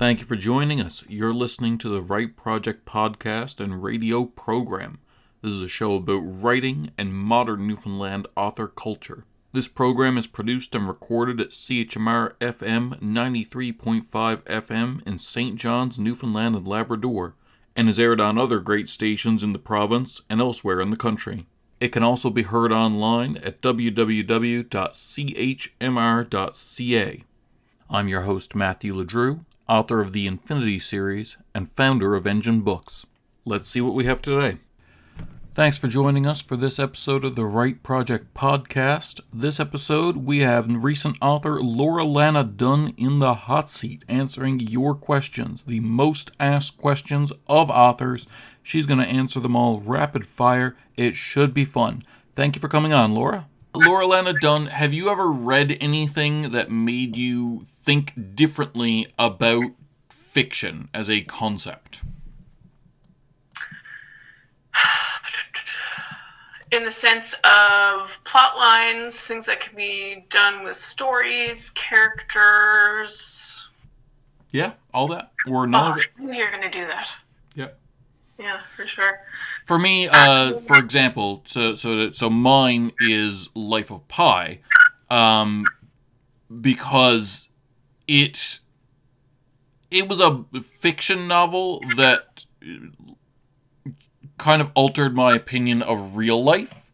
Thank you for joining us. You're listening to the Write Project podcast and radio program. This is a show about writing and modern Newfoundland author culture. This program is produced and recorded at CHMR FM 93.5 FM in St. John's, Newfoundland and Labrador, and is aired on other great stations in the province and elsewhere in the country. It can also be heard online at www.chmr.ca. I'm your host, Matthew LeDrew, author of the Infinity series and founder of Engine Books. Let's see what we have today. Thanks for joining us for this episode of the Write Project podcast. This episode, we have recent author Lauralana Dunne in the hot seat, answering your questions, the most asked questions of authors. She's going to answer them all rapid fire. It should be fun. Thank you for coming on, Laura. Lauralana Dunne, have you ever read anything that made you think differently about fiction as a concept? In the sense of plot lines, things that can be done with stories, characters. Yeah, all that? Or none of it? I knew you were going to do that. Yeah. Yeah, for sure. For me, for example, so mine is Life of Pi, because it was a fiction novel that kind of altered my opinion of real life,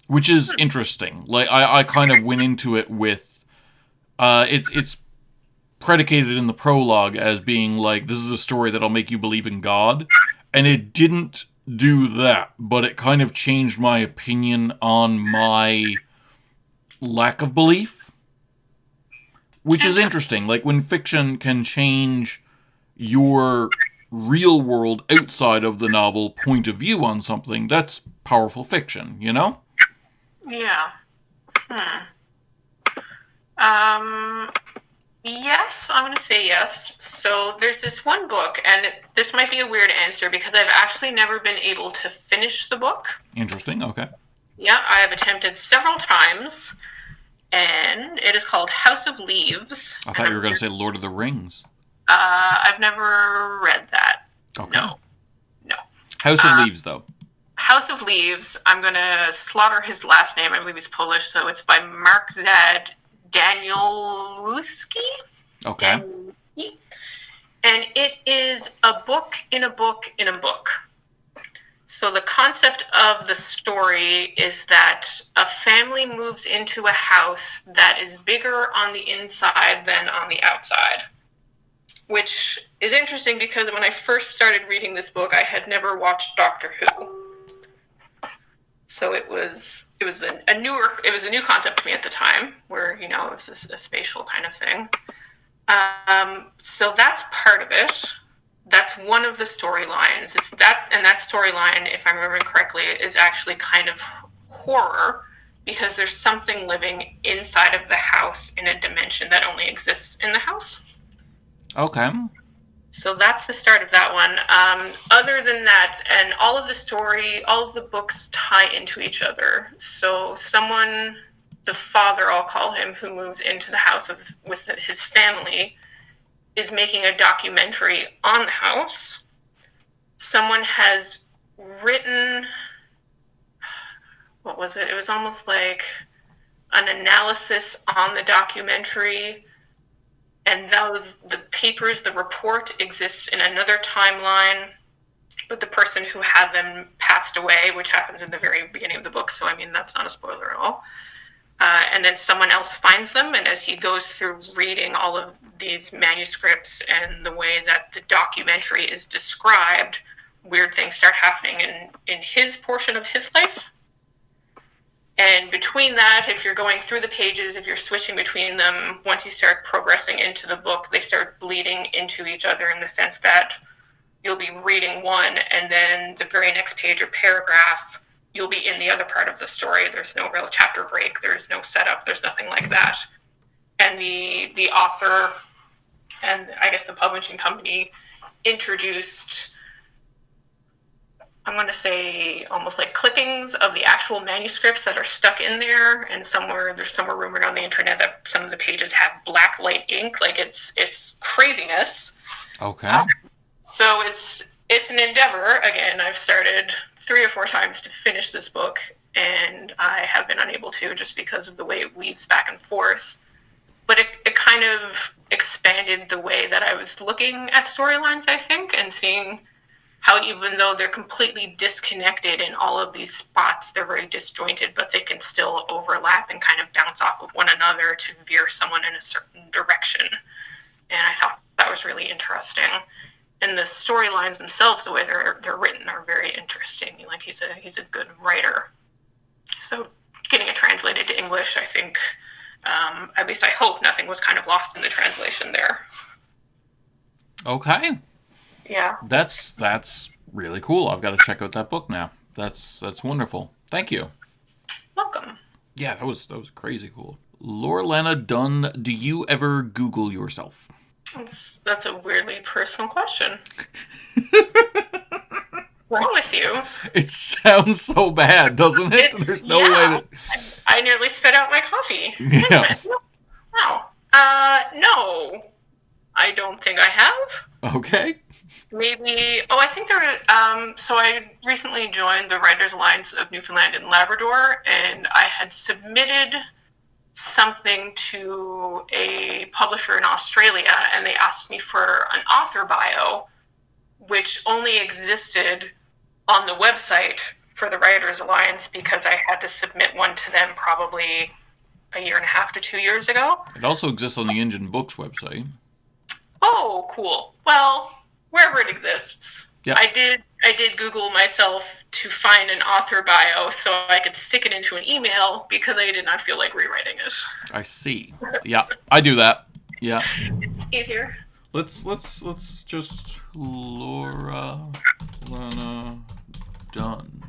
which is interesting. Like I kind of went into it with it's predicated in the prologue as being like, this is a story that'll make you believe in God, and it didn't do that, but it kind of changed my opinion on my lack of belief, which is interesting. Like when fiction can change your real world outside of the novel point of view on something, that's powerful fiction, you know? Yeah. Yes, I'm going to say yes. So there's this one book, and this might be a weird answer because I've actually never been able to finish the book. Interesting, okay. Yeah, I have attempted several times, and it is called House of Leaves. I thought you were going to say Lord of the Rings. I've never read that. Okay. No. House of Leaves, though. House of Leaves, I'm going to slaughter his last name. I believe he's Polish, so it's by Mark Danielewski. Okay. And it is a book in a book in a book. So the concept of the story is that a family moves into a house that is bigger on the inside than on the outside. Which is interesting because when I first started reading this book, I had never watched Doctor Who. So it was a new concept to me at the time, where it was a spatial kind of thing. So that's part of it. That's one of the storylines. It's that, and that storyline, if I'm remembering correctly, is actually kind of horror because there's something living inside of the house in a dimension that only exists in the house. Okay. So that's the start of that one. Other than that, and all of the books tie into each other. So the father, I'll call him, who moves into the house with his family, is making a documentary on the house. Someone has written, what was it? It was almost like an analysis on the documentary. And the report exists in another timeline, but the person who had them passed away, which happens in the very beginning of the book, so that's not a spoiler at all. And then someone else finds them, and as he goes through reading all of these manuscripts and the way that the documentary is described, weird things start happening in his portion of his life. And between that, if you're going through the pages, if you're switching between them, once you start progressing into the book, they start bleeding into each other in the sense that you'll be reading one, and then the very next page or paragraph, you'll be in the other part of the story. There's no real chapter break. There's no setup. There's nothing like that. And the author and I guess the publishing company introduced I'm going to say almost like clippings of the actual manuscripts that are stuck in there, and there's somewhere rumored on the internet that some of the pages have black light ink. Like it's craziness. Okay. So it's an endeavor. Again, I've started 3 or 4 times to finish this book, and I have been unable to just because of the way it weaves back and forth. But it kind of expanded the way that I was looking at storylines, I think, and seeing how even though they're completely disconnected in all of these spots, they're very disjointed, but they can still overlap and kind of bounce off of one another to veer someone in a certain direction. And I thought that was really interesting. And the storylines themselves, the way they're written, are very interesting. Like he's a good writer. So getting it translated to English, I think, at least I hope nothing was kind of lost in the translation there. Okay. Yeah. That's really cool. I've got to check out that book now. That's wonderful. Thank you. Welcome. Yeah, that was crazy cool. Lauralana Dunne, do you ever Google yourself? That's a weirdly personal question. What's wrong with you? It sounds so bad, doesn't it? There's no way to... I nearly spit out my coffee. Yeah. Wow. No. I don't think I have. Okay. Maybe... Oh, I think there were... So I recently joined the Writers Alliance of Newfoundland and Labrador, and I had submitted something to a publisher in Australia, and they asked me for an author bio, which only existed on the website for the Writers Alliance because I had to submit one to them probably 1.5 to 2 years ago. It also exists on the Engine Books website. Oh, cool. Well, wherever it exists. Yep. I did Google myself to find an author bio so I could stick it into an email because I did not feel like rewriting it. I see. Yeah, I do that. Yeah. It's easier. Let's just Lauralana Dunne.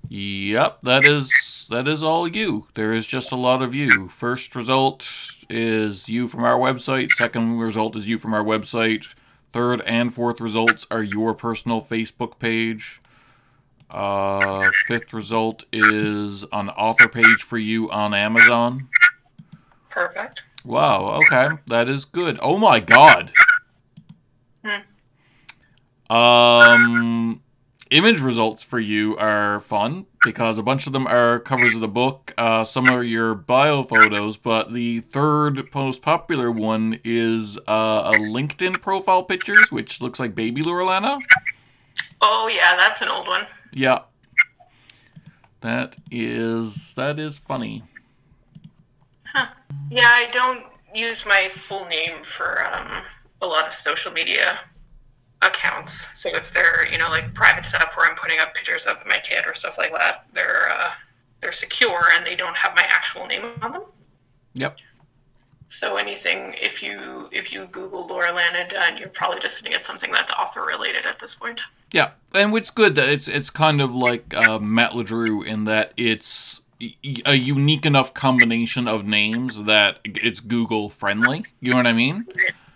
Yep, that is all you. There is just a lot of you. First result is you from our website. Second result is you from our website. Third and fourth results are your personal Facebook page. Fifth result is an author page for you on Amazon. Perfect. Wow, okay. That is good. Oh my god. Image results for you are fun because a bunch of them are covers of the book. Some are your bio photos, but the third most popular one is a LinkedIn profile pictures, which looks like baby Lauralana. Oh yeah, that's an old one. Yeah. That is funny. Huh. Yeah, I don't use my full name for a lot of social media accounts. So if they're, like private stuff where I'm putting up pictures of my kid or stuff like that, they're secure and they don't have my actual name on them. Yep. So anything, if you Google Lauralana Dunne, you're probably just going to get something that's author related at this point. Yeah, and what's good that it's kind of like Matt LeDrew in that it's a unique enough combination of names that it's Google friendly. You know what I mean?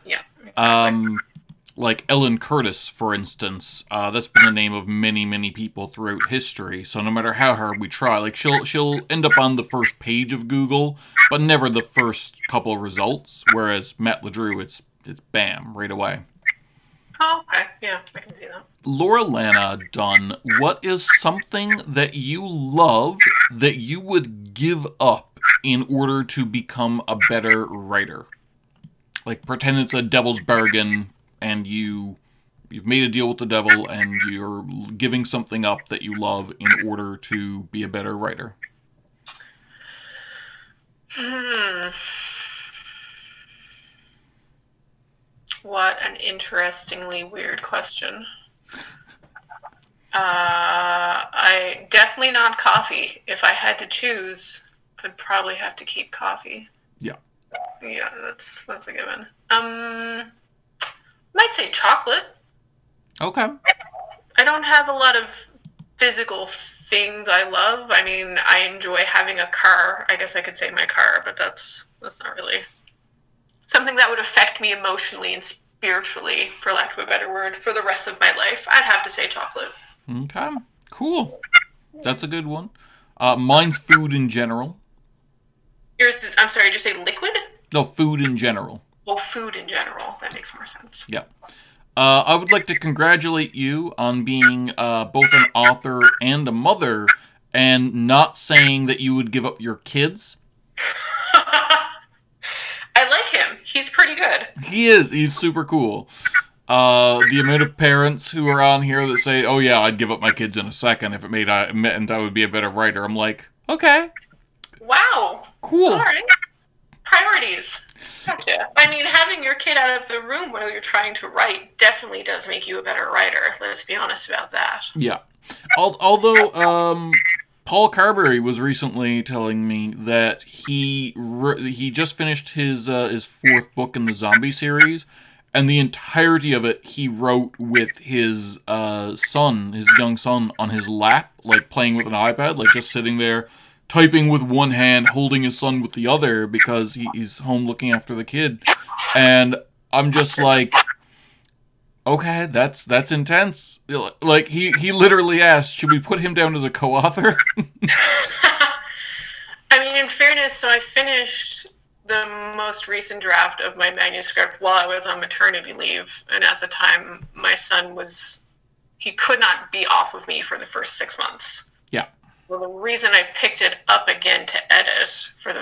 Yeah. Exactly. Like Ellen Curtis, for instance, that's been the name of many, many people throughout history. So no matter how hard we try, like she'll end up on the first page of Google, but never the first couple of results. Whereas Matt LeDrew, it's bam right away. Oh, okay. Yeah, I can see that. Lauralana Dunne, what is something that you love that you would give up in order to become a better writer? Like pretend it's a devil's bargain. And you've made a deal with the devil, and you're giving something up that you love in order to be a better writer. What an interestingly weird question. I definitely not coffee. If I had to choose, I'd probably have to keep coffee. Yeah. Yeah, that's a given. Might say chocolate. Okay. I don't have a lot of physical things I love. I mean, I enjoy having a car. I guess I could say my car, but that's not really something that would affect me emotionally and spiritually, for lack of a better word, for the rest of my life. I'd have to say chocolate. Okay, cool. That's a good one. Mine's food in general. Yours is, I'm sorry, did you say liquid? No, food in general. Well, food in general. That makes more sense. Yeah. I would like to congratulate you on being both an author and a mother, and not saying that you would give up your kids. I like him. He's pretty good. He is. He's super cool. The amount of parents who are on here that say, "Oh yeah, I'd give up my kids in a second if it meant I would be a better writer." I'm like, okay, wow, cool. All right, priorities. Gotcha. I mean, having your kid out of the room while you're trying to write definitely does make you a better writer. Let's be honest about that. Yeah. Although, Paul Carberry was recently telling me that he just finished his fourth book in the zombie series, and the entirety of it he wrote with his young son, on his lap, like playing with an iPad, like just sitting there, typing with one hand, holding his son with the other, because he's home looking after the kid. And I'm just like, okay, that's intense. Like, he literally asked, should we put him down as a co-author? I mean, in fairness, so I finished the most recent draft of my manuscript while I was on maternity leave, and at the time my son he could not be off of me for the first 6 months. Yeah. Well, the reason I picked it up again to edit for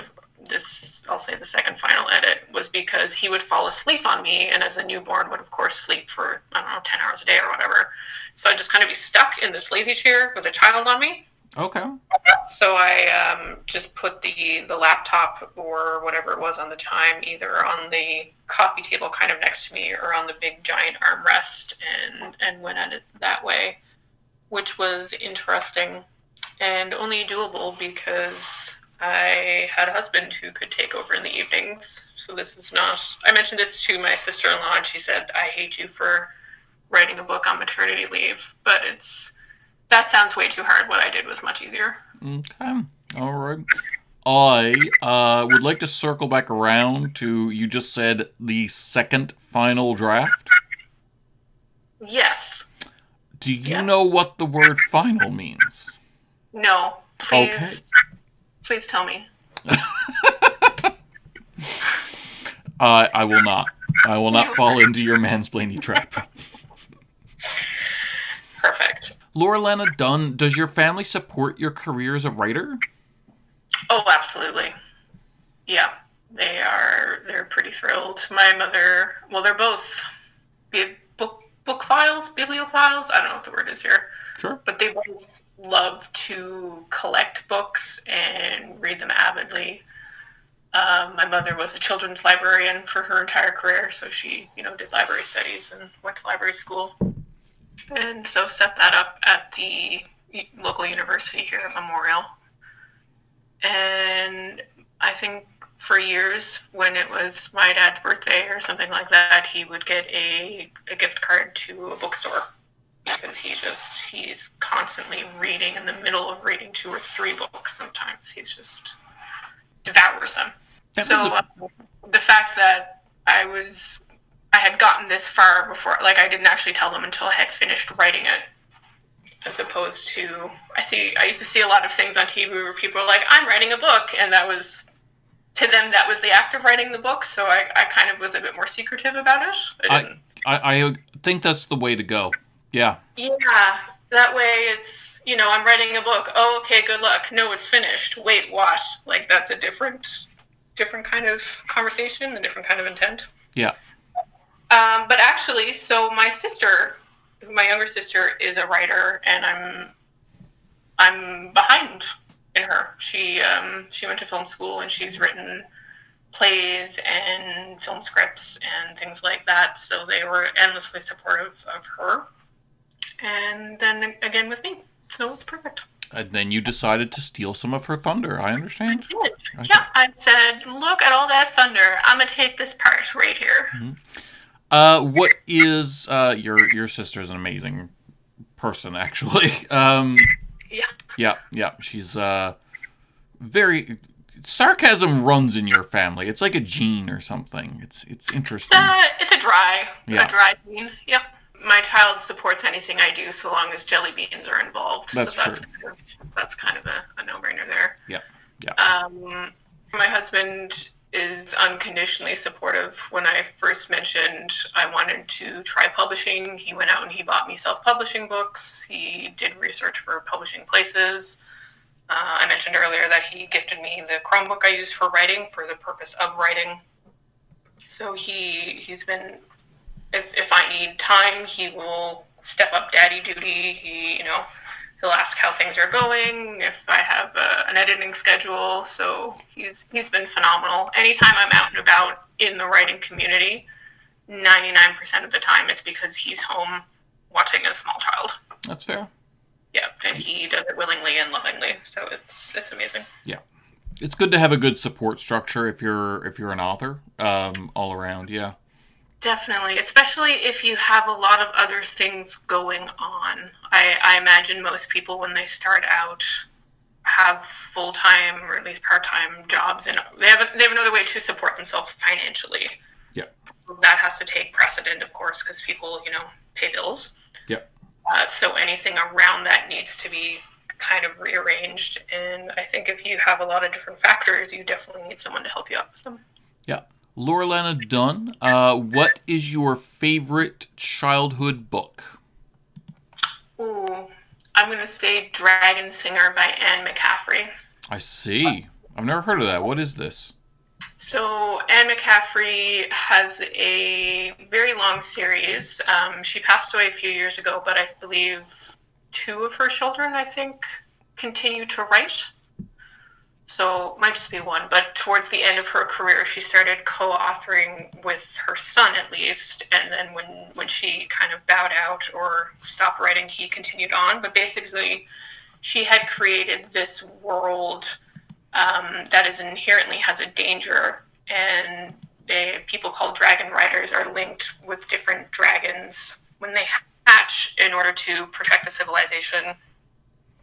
I'll say the second final edit, was because he would fall asleep on me, and as a newborn would of course sleep for, I don't know, 10 hours a day or whatever. So I'd just kind of be stuck in this lazy chair with a child on me. Okay. So I just put the laptop or whatever it was on the time either on the coffee table kind of next to me or on the big giant armrest and went at it that way, which was interesting and only doable because I had a husband who could take over in the evenings. So this is not... I mentioned this to my sister-in-law, and she said, I hate you for writing a book on maternity leave, but that sounds way too hard. What I did was much easier. Okay. All right. I would like to circle back around to, you just said, the second final draft? Yes. Do you know what the word final means? No. Please. Okay. Please tell me. I will not. I will not fall into your mansplaining trap. Perfect. Lauralana Dunne, does your family support your career as a writer? Oh, absolutely. Yeah, they're pretty thrilled. My mother, well, they're both bibliophiles. I don't know what the word is here. Sure. But they both love to collect books and read them avidly. My mother was a children's librarian for her entire career, so she, did library studies and went to library school. And so set that up at the local university here at Memorial. And I think for years, when it was my dad's birthday or something like that, he would get a gift card to a bookstore, because he's constantly reading, in the middle of reading 2 or 3 books sometimes. He's just devours them. So the fact that I had gotten this far before, like, I didn't actually tell them until I had finished writing it, as opposed to, I used to see a lot of things on TV where people were like, I'm writing a book, and to them that was the act of writing the book, so I kind of was a bit more secretive about it. I think that's the way to go. Yeah. Yeah, that way it's, I'm writing a book. Oh, okay, good luck. No, it's finished. Wait, what? Like, that's a different kind of conversation, a different kind of intent. Yeah. But actually, so my younger sister is a writer, and I'm behind in her. She went to film school, and she's written plays and film scripts and things like that. So they were endlessly supportive of her. And then again with me. So it's perfect. And then you decided to steal some of her thunder. I understand. I did. Okay. Yeah, I said, look at all that thunder. I'm going to take this part right here. Mm-hmm. What is your sister's an amazing person, actually. Yeah. She's very... Sarcasm runs in your family. It's like a gene or something. It's interesting. It's a dry gene. Yep. my child supports anything I do so long as jelly beans are involved. That's so true. That's kind of a no-brainer there. Yeah. My husband is unconditionally supportive. When I first mentioned I wanted to try publishing, he went out and he bought me self-publishing books. He did research for publishing places. I mentioned earlier that he gifted me the Chromebook I use for writing for the purpose of writing. So he's been, if I need time, he will step up daddy duty. He'll ask how things are going, if I have an editing schedule. So he's been phenomenal. Anytime I'm out and about in the writing community, 99% of the time it's because he's home watching a small child. That's fair. Yeah, and he does it willingly and lovingly. So it's amazing. Yeah. It's good to have a good support structure if you're an author, all around, yeah. Definitely, especially if you have a lot of other things going on. I imagine most people, when they start out, have full-time or at least part-time jobs, and they have another way to support themselves financially. Yeah. That has to take precedent, of course, because people, pay bills. Yeah. So anything around that needs to be kind of rearranged, and I think if you have a lot of different factors, you definitely need someone to help you out with them. Yeah. Lauralana Dunne, what is your favorite childhood book? Ooh, I'm going to say Dragon Singer by Anne McCaffrey. I see. I've never heard of that. What is this? So Anne McCaffrey has a very long series. She passed away a few years ago, but I believe 2 of her children, I think, continue to write. So it might just be 1, but towards the end of her career, she started co-authoring with her son, at least, and then when she kind of bowed out or stopped writing, he continued on. But basically, she had created this world that is inherently has a danger, and people called dragon riders are linked with different dragons when they hatch in order to protect the civilization,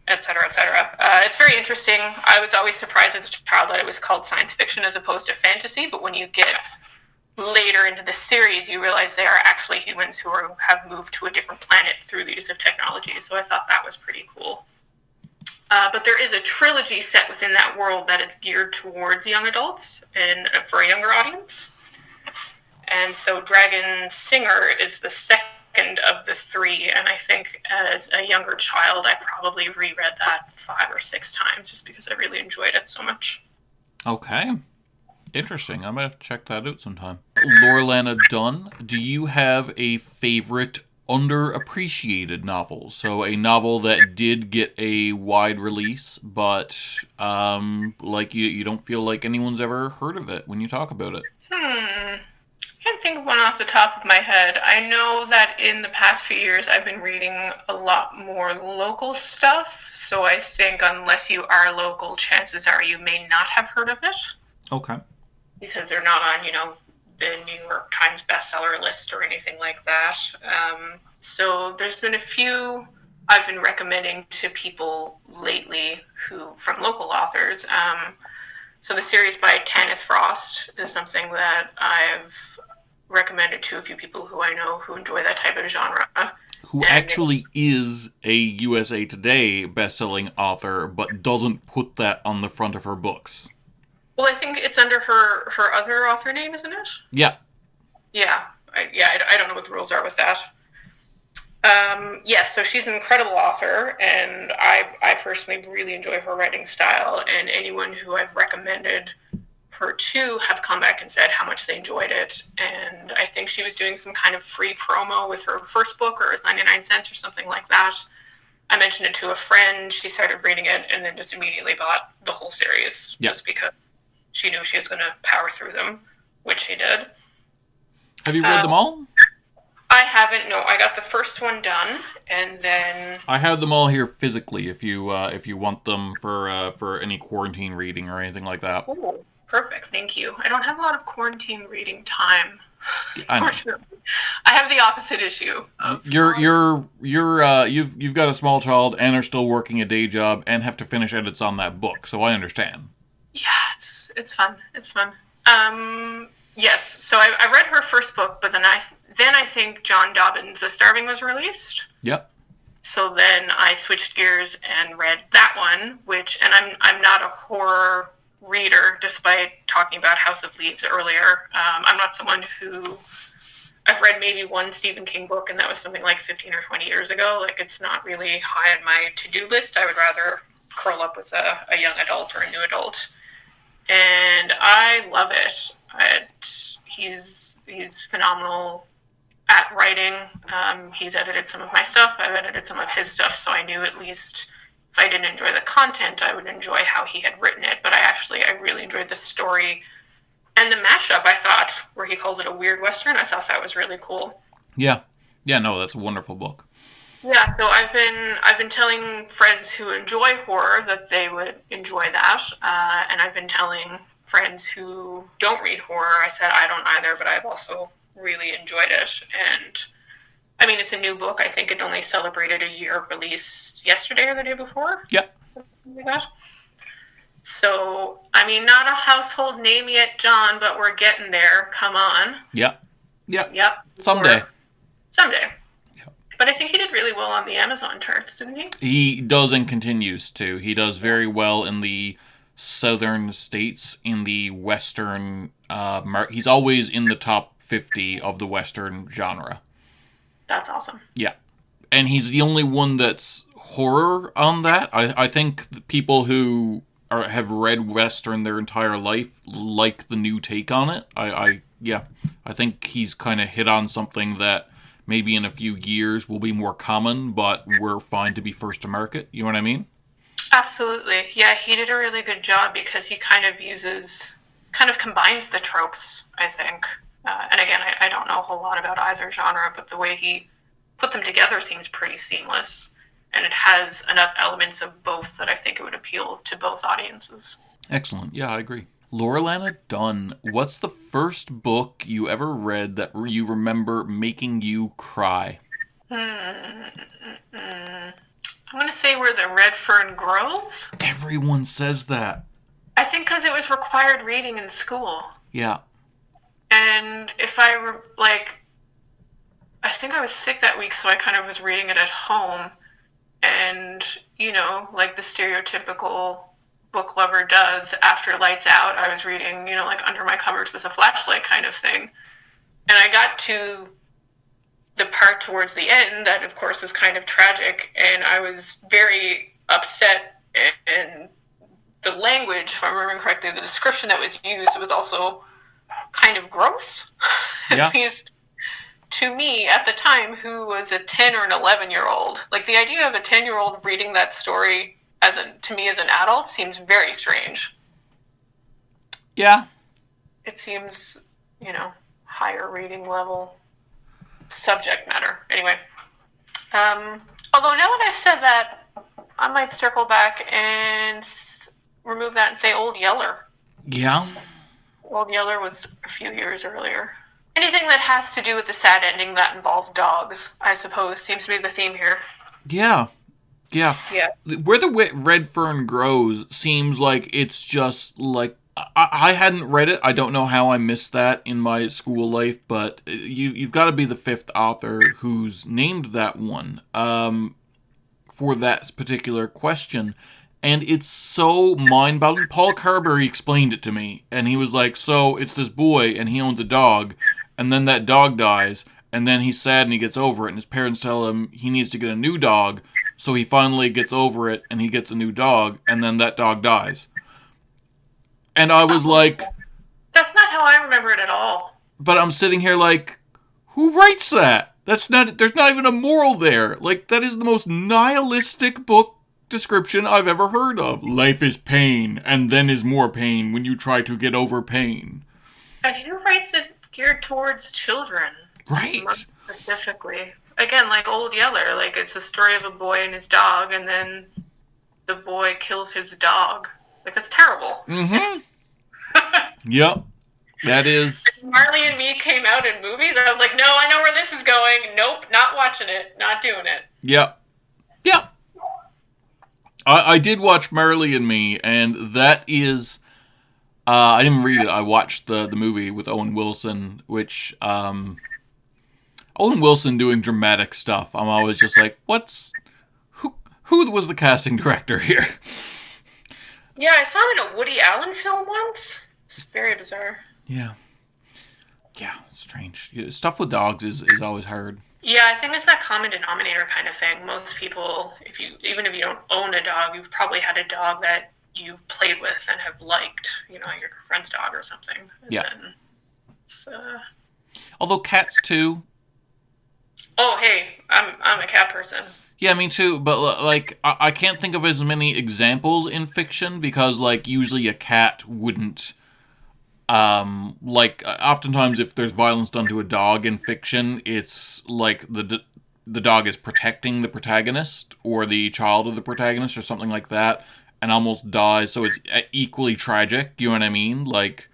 etc., etc. It's very interesting. I was always surprised as a child that it was called science fiction as opposed to fantasy, but when you get later into the series, you realize they are actually humans who have moved to a different planet through the use of technology, so I thought that was pretty cool. But there is a trilogy set within that world that is geared towards young adults and for a younger audience. And so Dragon Singer is the second of the 3, and I think as a younger child, I probably reread that 5 or 6 times just because I really enjoyed it so much. Okay. Interesting. I might have to check that out sometime. Lauralana Dunne, do you have a favorite underappreciated novel? So a novel that did get a wide release, but like you don't feel like anyone's ever heard of it when you talk about it. I can't think of one off the top of my head. I know that in the past few years I've been reading a lot more local stuff, so I think unless you are local, chances are you may not have heard of it. Okay. Because they're not on, the New York Times bestseller list or anything like that. So there's been a few I've been recommending to people lately from local authors. So the series by Tanith Frost is something that I've recommended to a few people who I know who enjoy that type of genre. Who actually is a USA Today bestselling author, but doesn't put that on the front of her books. Well, I think it's under her other author name, isn't it? Yeah. Yeah. I don't know what the rules are with that. Yes, so she's an incredible author, and I personally really enjoy her writing style, and anyone who I've recommended her to have come back and said how much they enjoyed it, and I think she was doing some kind of free promo with her first book, or it was 99 cents or something like that. I mentioned it to a friend, she started reading it, and then just immediately bought the whole series, just because she knew she was going to power through them, which she did. Have you read them all? I haven't. No, I got the first one done, and then I have them all here physically. If you want them for any quarantine reading or anything like that. Oh, perfect. Thank you. I don't have a lot of quarantine reading time. Unfortunately, I have the opposite issue. You've got a small child and are still working a day job and have to finish edits on that book, so I understand. Yeah, it's fun. It's fun. Yes. So I read her first book, but then I think John Dobbins' The Starving was released. Yep. So then I switched gears and read that one, and I'm not a horror reader, despite talking about House of Leaves earlier. I'm not someone who... I've read maybe one Stephen King book, and that was something like 15 or 20 years ago. Like, it's not really high on my to-do list. I would rather curl up with a young adult or a new adult. And I love it. He's phenomenal at writing. He's edited some of my stuff. I've edited some of his stuff, so I knew at least if I didn't enjoy the content, I would enjoy how he had written it. But I really enjoyed the story. And the mashup, I thought, where he calls it a weird Western, I thought that was really cool. Yeah. Yeah, no, that's a wonderful book. Yeah, so I've been telling friends who enjoy horror that they would enjoy that. And I've been telling friends who don't read horror, I said I don't either, but I've also really enjoyed it. And, I mean, it's a new book. I think it only celebrated a year of release yesterday or the day before. Yep. Something like that. So, I mean, not a household name yet, John, but we're getting there. Come on. Yep. Yep. Yep. Someday. Yep. But I think he did really well on the Amazon charts, didn't he? He does and continues to. He does very well in the southern states, in the Western... he's always in the top 50 of the Western genre. That's awesome. Yeah. And he's the only one that's horror on that. I think people who... have read Western their entire life, like the new take on it. I think he's kind of hit on something that maybe in a few years will be more common, but we're fine to be first to market. You know what I mean? Absolutely. Yeah, he did a really good job because he kind of combines the tropes, I think. And again, I don't know a whole lot about either genre, but the way he put them together seems pretty seamless. And it has enough elements of both that I think it would appeal to both audiences. Excellent. Yeah, I agree. Lauralana Dunne, what's the first book you ever read that you remember making you cry? I'm going to say Where the Red Fern Grows. Everyone says that. I think because it was required reading in school. Yeah. And if I think I was sick that week, so I kind of was reading it at home. And, like the stereotypical book lover does, after lights out, I was reading, like Under My Covers with a Flashlight kind of thing. And I got to the part towards the end that, of course, is kind of tragic, and I was very upset. And the language, if I'm remembering correctly, the description that was used was also kind of gross. Yeah. At least to me, at the time, who was a 10 or an 11-year-old. Like, the idea of a 10-year-old reading that story to me as an adult seems very strange. Yeah. It seems, higher reading level subject matter. Anyway. Although now that I've said that, I might circle back and remove that and say Old Yeller. Yeah. Old Yeller was a few years earlier. Anything that has to do with a sad ending that involves dogs, I suppose, seems to be the theme here. Yeah. Yeah. Yeah. Where the Red Fern Grows seems like it's just like... I hadn't read it. I don't know how I missed that in my school life, but you've got to be the fifth author who's named that one for that particular question. And it's so mind-boggling. Paul Carberry explained it to me, and he was like, so it's this boy, and he owns a dog, and then that dog dies, and then he's sad and he gets over it, and his parents tell him he needs to get a new dog, so he finally gets over it, and he gets a new dog, and then that dog dies. And I was like... That's not how I remember it at all. But I'm sitting here like, who writes that? There's not even a moral there. Like, that is the most nihilistic book description I've ever heard of. Life is pain, and then is more pain when you try to get over pain. And who writes it geared towards children? Right. More specifically. Again, like Old Yeller, like it's a story of a boy and his dog, and then the boy kills his dog. Like, that's terrible. Mm-hmm. Yep. That is... Marley and Me came out in movies, and I was like, no, I know where this is going. Nope, not watching it. Not doing it. Yep. Yep. I did watch Marley and Me, and that is... I didn't read it. I watched the movie with Owen Wilson, which Owen Wilson doing dramatic stuff. I'm always just like, who was the casting director here? Yeah, I saw him in a Woody Allen film once. It's very bizarre. Yeah, strange. Stuff with dogs is always hard. Yeah, I think it's that common denominator kind of thing. Most people, even if you don't own a dog, you've probably had a dog that you've played with and have liked, your friend's dog or something. And yeah. Then it's, although cats too. Oh, hey, I'm a cat person. Yeah, me too. But like, I can't think of as many examples in fiction because, like, usually a cat wouldn't. Oftentimes if there's violence done to a dog in fiction, it's like the dog is protecting the protagonist or the child of the protagonist or something like that, and almost dies. So it's equally tragic. You know what I mean? Like,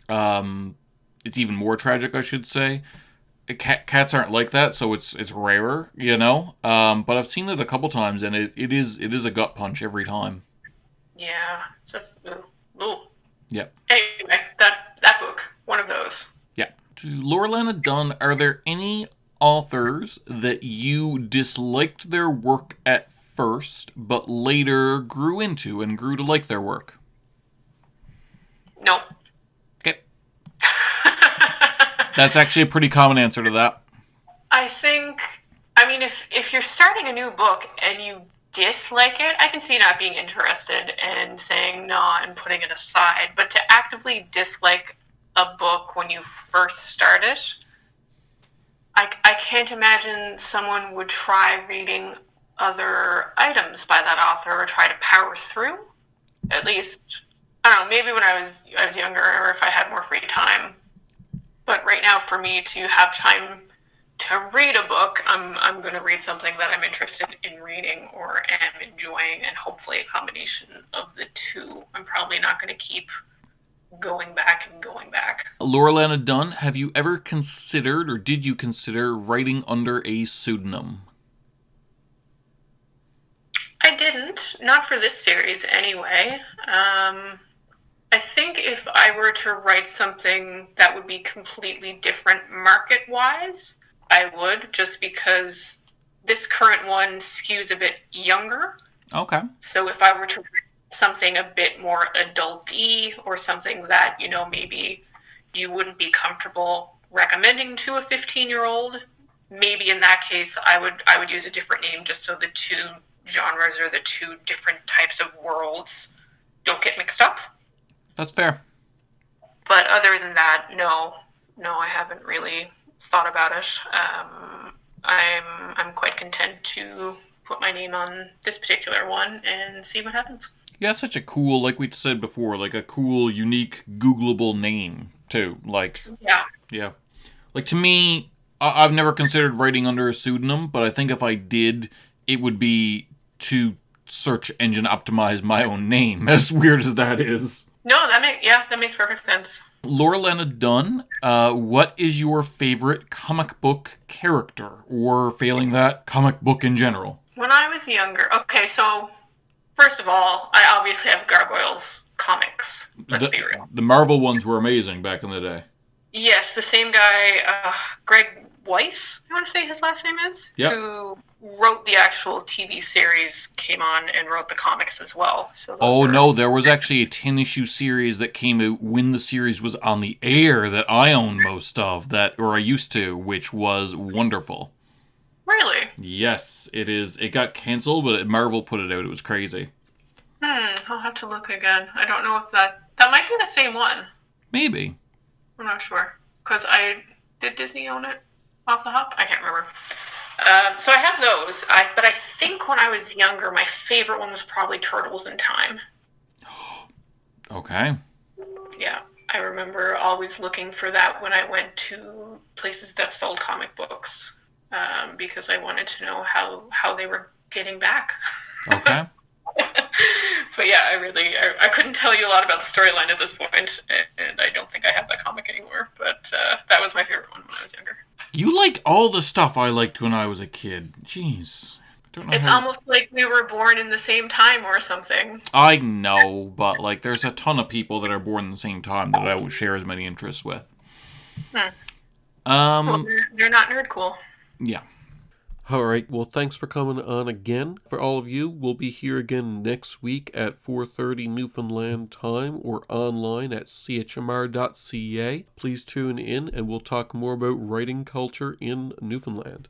it's even more tragic, I should say. Cats aren't like that, so it's rarer, But I've seen it a couple times, and it is a gut punch every time. Yeah, it's just ooh. Yep. Anyway, that book, one of those. Yeah. To Lauralana Dunne, are there any authors that you disliked their work at first, but later grew into and grew to like their work? Nope. Okay. That's actually a pretty common answer to that. I mean, if you're starting a new book and you dislike it, I can see not being interested and saying no and putting it aside. But to actively dislike a book when you first start it, I can't imagine someone would try reading other items by that author or try to power through. At least, I don't know, maybe when I was younger or if I had more free time. But right now, for me to have time to read a book, I'm going to read something that I'm interested in reading or am enjoying, and hopefully a combination of the two. I'm probably not going to keep going back and going back. Lauralana Dunne, have you ever considered, or did you consider, writing under a pseudonym? I didn't. Not for this series, anyway. I think if I were to write something that would be completely different market-wise, I would, just because this current one skews a bit younger. Okay. So if I were to write something a bit more adult-y or something that, maybe you wouldn't be comfortable recommending to a 15-year-old, maybe in that case I would use a different name just so the two genres or the two different types of worlds don't get mixed up. That's fair. But other than that, no, I haven't really thought about it. I'm quite content to put my name on this particular one and see what happens. Yeah, such a cool, like we said before, like a cool, unique, Googleable name too. Like, yeah. Like, to me, I've never considered writing under a pseudonym, but I think if I did, it would be to search engine optimize my own name. As weird as that is. No, that makes perfect sense. Lauralana Dunne, what is your favorite comic book character, or failing that, comic book in general? When I was younger, okay, so first of all, I obviously have Gargoyles comics. Let's be real. The Marvel ones were amazing back in the day. Yes, the same guy, Greg Weiss, I want to say his last name is, yep. Who wrote the actual TV series, came on and wrote the comics as well. So no, there was actually a 10-issue series that came out when the series was on the air that I own most of, or I used to, which was wonderful. Really? Yes, it is. It got canceled, but Marvel put it out. It was crazy. I'll have to look again. I don't know if that might be the same one. Maybe. I'm not sure. Because did Disney own it off the hop? I can't remember. So I have those. But I think when I was younger, my favorite one was probably Turtles in Time. Okay. Yeah. I remember always looking for that when I went to places that sold comic books. Because I wanted to know how they were getting back. Okay. But yeah, I couldn't tell you a lot about the storyline at this point, and I don't think I have that comic anymore, but that was my favorite one when I was younger. You like all the stuff I liked when I was a kid. Jeez. don't know It's how... almost like we were born in the same time or something. I know, but like there's a ton of people that are born in the same time that I would share as many interests with. Well, they're not nerd cool. Yeah. All right, well, thanks for coming on again. For all of you, we'll be here again next week at 4:30 Newfoundland time or online at chmr.ca. Please tune in and we'll talk more about writing culture in Newfoundland.